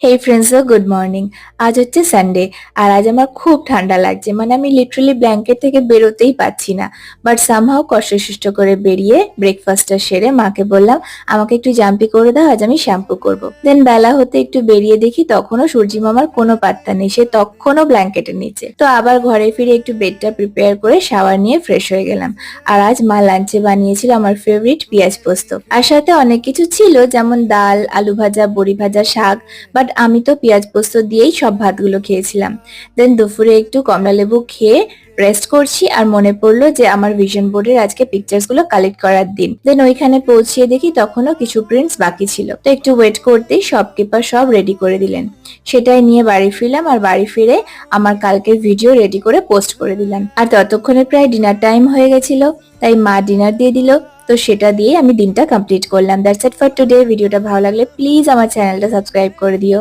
হেই friends, good morning. আজ হচ্ছে Sunday আর আজ আমার খুব ঠান্ডা লাগছে, মানে আমি লিটারালি ব্ল্যাঙ্কেট থেকে বেরোতেই পাচ্ছি না। বাট সামহাও কষ্ট করে বেরিয়ে ব্রেকফাস্টটা সেরে মাকে বললাম আমাকে একটু জাম্পি করে দাও, আজ আমি শ্যাম্পু করব। দেন বেলা হতে একটু বেরিয়ে দেখি তখনও সূর্যি মামার কোনো পাত্তা নেই, সে তখনও ব্ল্যাঙ্কেটের নিচে। তো আবার ঘরে ফিরে একটু বেডটা প্রিপেয়ার করে শাওয়ার নিয়ে ফ্রেশ হয়ে গেলাম। আর আজ মা লাঞ্চে বানিয়েছিল আমার ফেভারিট পেঁয়াজ পোস্ত, আর সাথে অনেক কিছু ছিল যেমন ডাল, আলু ভাজা, বড়ি ভাজা, শাক। বাট আমি তো পেঁয়াজ পোস্ত দিয়েই সব ভাতগুলো খেয়েছিলাম। দেন দুপুরে একটু কমলালেবু খেয়ে রেস্ট করছি, আর মনে পড়লো যে আমার ভিশন বোর্ডের আজকে পিকচার্স গুলো কালেক্ট করার দিন। দেন ওইখানে পৌঁছিয়ে দেখি তখনও কিছু প্রিন্টস বাকি ছিল, তো একটু ওয়েট করতেই শপকিপার সব রেডি করে দিলেন। সেটাই নিয়ে বাড়ি ফিরলাম, আর বাড়ি ফিরে আমার কালকের ভিডিও রেডি করে পোস্ট করে দিলাম। আর ততক্ষণে প্রায় ডিনার টাইম হয়ে গেছিল, তাই মা ডিনার দিয়ে দিল। তো সেটা দিয়ে আমি দিনটা কমপ্লিট করলাম। That's it for today. ভিডিওটা ভালো লাগলে প্লিজ আমার চ্যানেলটা সাবস্ক্রাইব করে দিও।